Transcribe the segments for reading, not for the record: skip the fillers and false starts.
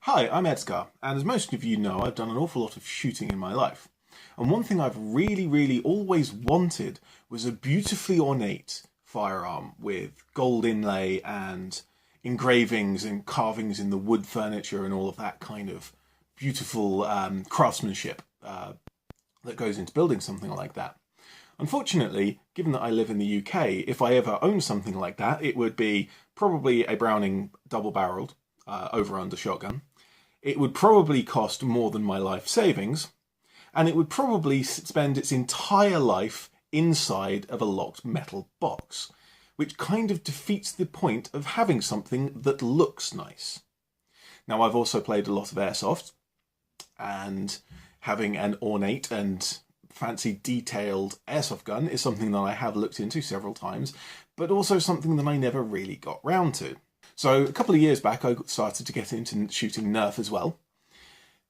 Hi, I'm ED-SKaR, and as most of you know, I've done an awful lot of shooting in my life. And one thing I've really always wanted was a beautifully ornate firearm with gold inlay and engravings and carvings in the wood furniture and all of that kind of beautiful craftsmanship that goes into building something like that. Unfortunately, given that I live in the UK, if I ever owned something like that, it would be probably a Browning double-barreled over-under shotgun. It would probably cost more than my life savings, and it would probably spend its entire life inside of a locked metal box, which kind of defeats the point of having something that looks nice. Now, I've also played a lot of airsoft, and having an ornate and fancy detailed airsoft gun is something that I have looked into several times, but also something that I never really got round to. So a couple of years back I started to get into shooting Nerf as well,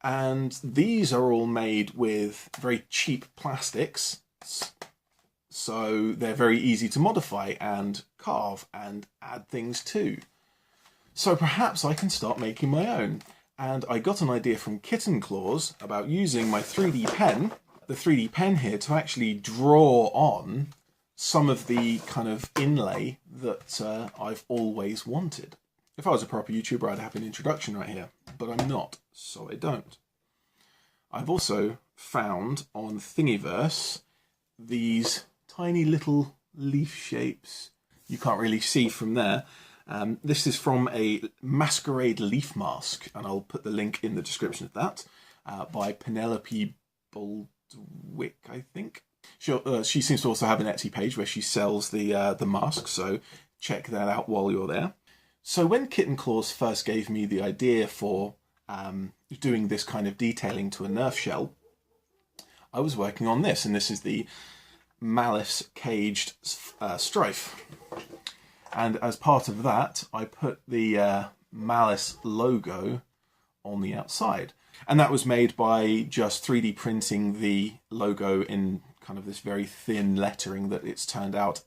and these are all made with very cheap plastics, so they're very easy to modify and carve and add things to. So perhaps I can start making my own, and I got an idea from Kitten Claws about using my 3D pen, the 3D pen here, to actually draw on some of the kind of inlay that I've always wanted. If I was a proper YouTuber, I'd have an introduction right here, but I'm not, so I don't. I've also found on Thingiverse these tiny little leaf shapes you can't really see from there. This is from a masquerade leaf mask, and I'll put the link in the description of that, by Penolopy Bulnick, I think. She seems to also have an Etsy page where she sells the mask, so check that out while you're there. So when Kitten Claws first gave me the idea for doing this kind of detailing to a Nerf shell, I was working on this, and this is the Malice Caged Strife. And as part of that, I put the Malice logo on the outside. And that was made by just 3D printing the logo in kind of this very thin lettering that it's turned out,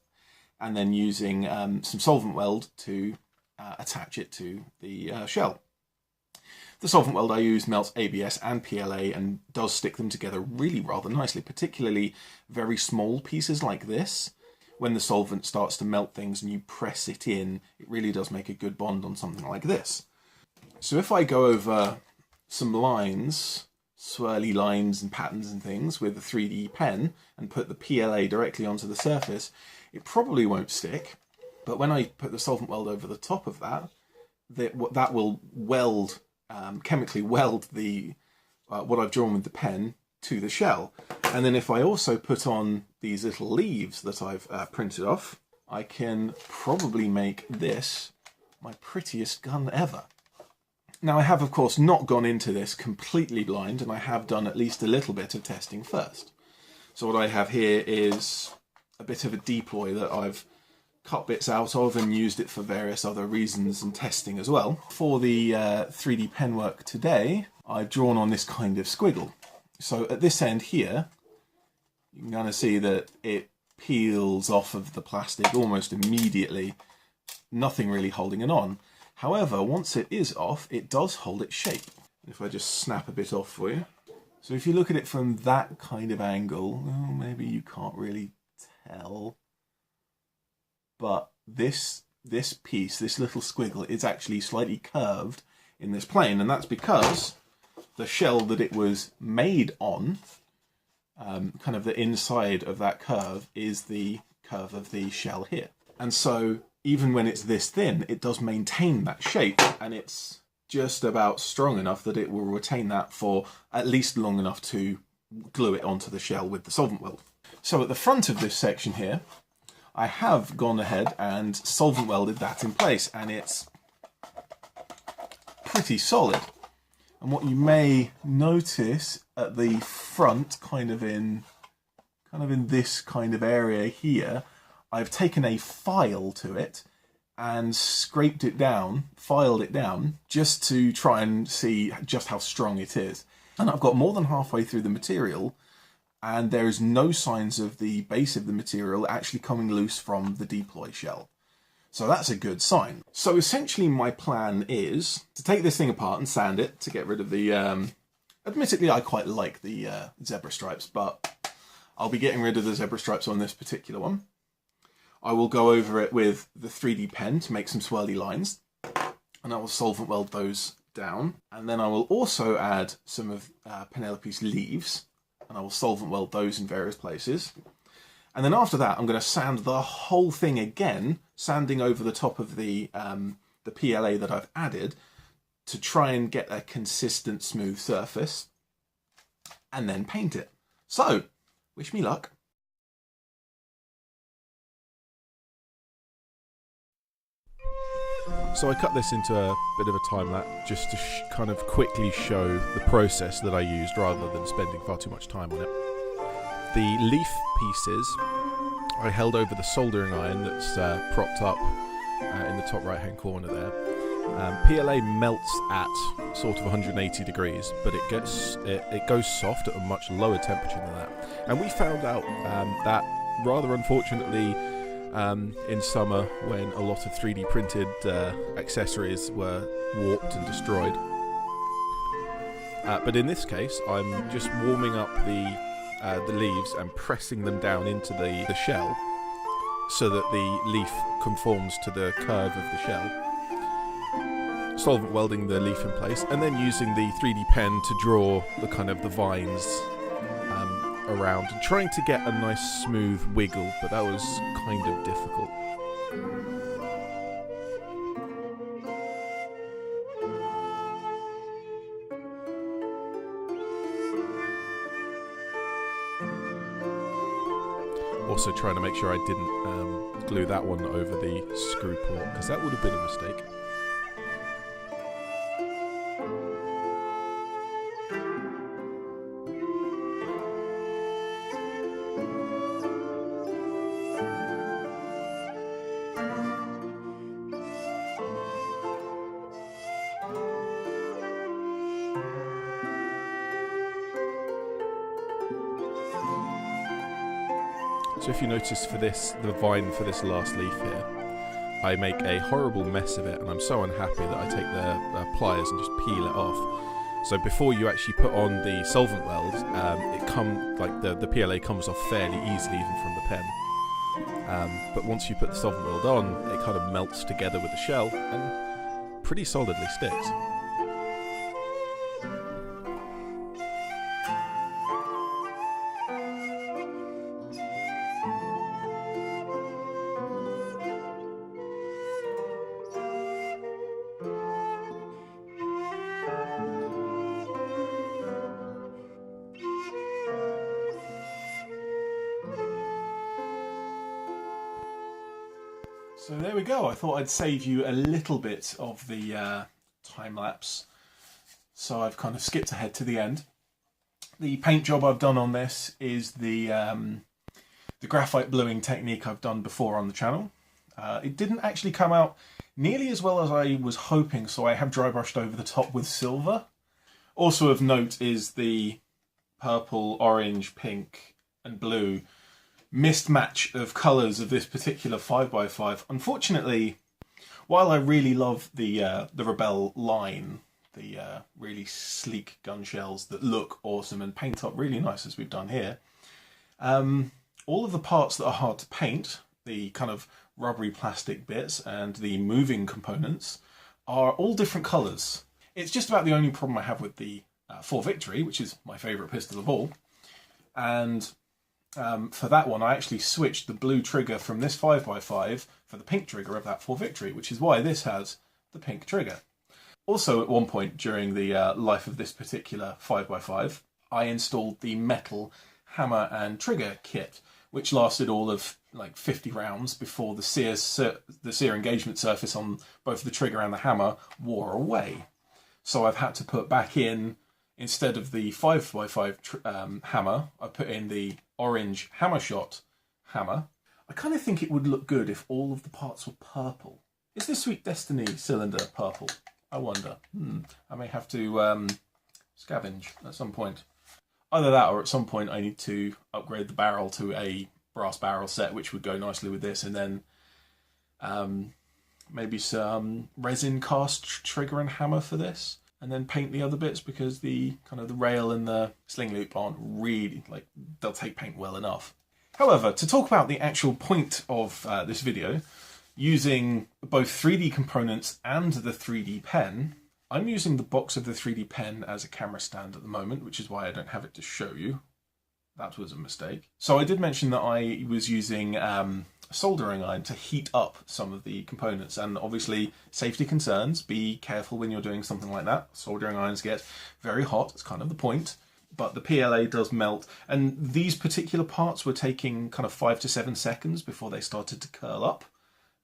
and then using some solvent weld to attach it to the shell. The solvent weld I use melts ABS and PLA and does stick them together really rather nicely, particularly very small pieces like this. When the solvent starts to melt things and you press it in, it really does make a good bond on something like this. So if I go over some lines, swirly lines and patterns and things with a 3D pen and put the PLA directly onto the surface, it probably won't stick. But when I put the solvent weld over the top of that, that will weld, chemically weld the what I've drawn with the pen to the shell. And then if I also put on these little leaves that I've printed off, I can probably make this my prettiest gun ever. Now, I have, of course, not gone into this completely blind, and I have done at least a little bit of testing first. So what I have here is a bit of a deploy that I've cut bits out of and used it for various other reasons and testing as well. For the 3D pen work today, I've drawn on this kind of squiggle. So at this end here, you can kind of see that it peels off of the plastic almost immediately, nothing really holding it on. However, once it is off, it does hold its shape. If I just snap a bit off for you. So if you look at it from that kind of angle, well, maybe you can't really tell, but this piece, this little squiggle, is actually slightly curved in this plane, and that's because the shell that it was made on, kind of the inside of that curve, is the curve of the shell here. And so even when it's this thin, it does maintain that shape, and it's just about strong enough that it will retain that for at least long enough to glue it onto the shell with the solvent weld. So at the front of this section here, I have gone ahead and solvent welded that in place, and it's pretty solid. And what you may notice at the front, kind of in this kind of area here, I've taken a file to it and scraped it down, filed it down, just to try and see just how strong it is. And I've got more than halfway through the material, and there is no signs of the base of the material actually coming loose from the deploy shell. So that's a good sign. So essentially my plan is to take this thing apart and sand it to get rid of the... admittedly, I quite like the zebra stripes, but I'll be getting rid of the zebra stripes on this particular one. I will go over it with the 3D pen to make some swirly lines, and I will solvent weld those down. And then I will also add some of Penelope's leaves, and I will solvent weld those in various places. And then after that, I'm going to sand the whole thing again, sanding over the top of the PLA that I've added to try and get a consistent smooth surface, and then paint it. So, wish me luck. So I cut this into a bit of a time lapse just to kind of quickly show the process that I used rather than spending far too much time on it. The leaf pieces I held over the soldering iron that's propped up in the top right hand corner there. PLA melts at sort of 180 degrees, but it goes soft at a much lower temperature than that. And we found out that rather unfortunately in summer, when a lot of 3D printed accessories were warped and destroyed. But in this case, I'm just warming up the leaves and pressing them down into the shell so that the leaf conforms to the curve of the shell. Solvent welding the leaf in place, and then using the 3D pen to draw the kind of the vines around, and trying to get a nice smooth wiggle, but that was kind of difficult. Also trying to make sure I didn't glue that one over the screw port, because that would have been a mistake. So if you notice for this, the vine for this last leaf here, I make a horrible mess of it, and I'm so unhappy that I take the pliers and just peel it off. So before you actually put on the solvent weld, the PLA comes off fairly easily even from the pen. But once you put the solvent weld on, it kind of melts together with the shell and pretty solidly sticks. So there we go. I thought I'd save you a little bit of the time lapse. So I've kind of skipped ahead to the end. The paint job I've done on this is the graphite bluing technique I've done before on the channel. It didn't actually come out nearly as well as I was hoping, so I have dry brushed over the top with silver. Also of note is the purple, orange, pink and blue mismatch of colours of this particular 5x5. Unfortunately, while I really love the Rebel line, the really sleek gun shells that look awesome and paint up really nice as we've done here, all of the parts that are hard to paint, the kind of rubbery plastic bits and the moving components, are all different colours. It's just about the only problem I have with the 4 Victory, which is my favourite pistol of all. And for that one, I actually switched the blue trigger from this 5x5 for the pink trigger of that 4 Victory, which is why this has the pink trigger. Also, at one point during the life of this particular 5x5, I installed the metal hammer and trigger kit, which lasted all of like 50 rounds before the sear engagement surface on both the trigger and the hammer wore away. So I've had to put back in, instead of the 5x5 hammer, I put in the orange hammer shot hammer. I kind of think it would look good if all of the parts were purple. Is the Sweet Destiny cylinder purple? I wonder. I may have to scavenge at some point. Either that, or at some point I need to upgrade the barrel to a brass barrel set, which would go nicely with this, and then maybe some resin cast trigger and hammer for this, and then paint the other bits, because the kind of the rail and the sling loop aren't really, like, they'll take paint well enough. However, to talk about the actual point of this video, using both 3D components and the 3D pen, I'm using the box of the 3D pen as a camera stand at the moment, which is why I don't have it to show you. That was a mistake. So I did mention that I was using a soldering iron to heat up some of the components, and obviously safety concerns, be careful when you're doing something like that. Soldering irons get very hot, it's kind of the point. But the PLA does melt, and these particular parts were taking kind of 5 to 7 seconds before they started to curl up,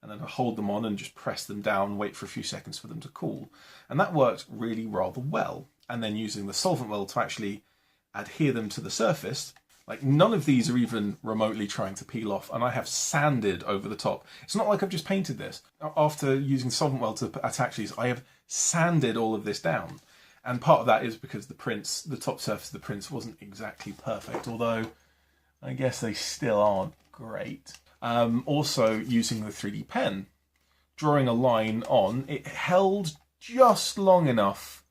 and then I hold them on and just press them down, wait for a few seconds for them to cool. And that worked really rather well. And then using the solvent well to actually adhere them to the surface, like, none of these are even remotely trying to peel off, and I have sanded over the top. It's not like I've just painted this. After using the solvent well to attach these, I have sanded all of this down. And part of that is because the top surface of the prints wasn't exactly perfect, although I guess they still aren't great. Also, using the 3D pen, drawing a line on, it held just long enough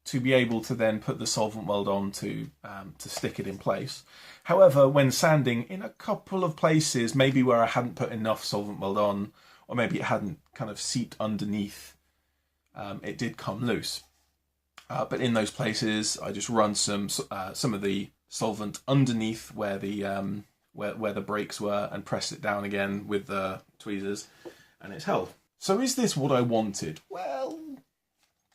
to be able to then put the solvent weld on to stick it in place. However, when sanding, in a couple of places, maybe where I hadn't put enough solvent weld on, or maybe it hadn't kind of seeped underneath, it did come loose. But in those places, I just run some of the solvent underneath where the breaks were, and press it down again with the tweezers, and it's held. So is this what I wanted? Well,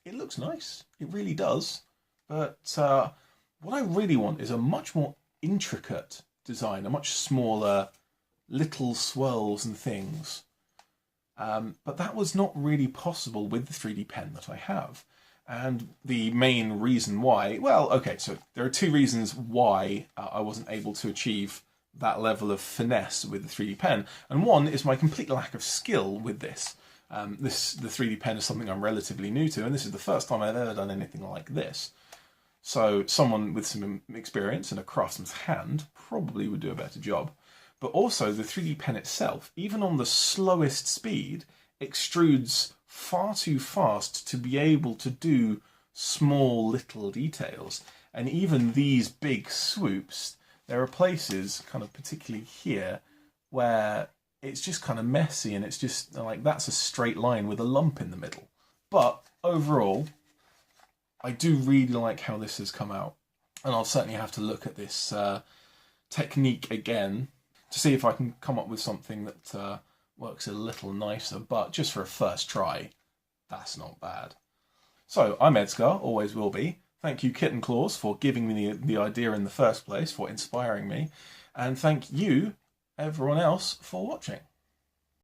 it looks nice. It really does. But what I really want is a much more intricate design, a much smaller little swirls and things. But that was not really possible with the 3D pen that I have. And the main reason why, well, okay, so there are two reasons why I wasn't able to achieve that level of finesse with the 3D pen. And one is my complete lack of skill with this. The 3D pen is something I'm relatively new to, and this is the first time I've ever done anything like this. So someone with some experience and a craftsman's hand probably would do a better job. But also the 3D pen itself, even on the slowest speed, extrudes far too fast to be able to do small little details. And even these big swoops, there are places, kind of particularly here, where it's just kind of messy, and it's just like, that's a straight line with a lump in the middle. But overall, I do really like how this has come out, and I'll certainly have to look at this technique again to see if I can come up with something that works a little nicer. But just for a first try, that's not bad. So I'm ED-SKaR, always will be. Thank you, Kitten Claws, for giving me the idea in the first place, for inspiring me, and thank you, everyone else, for watching.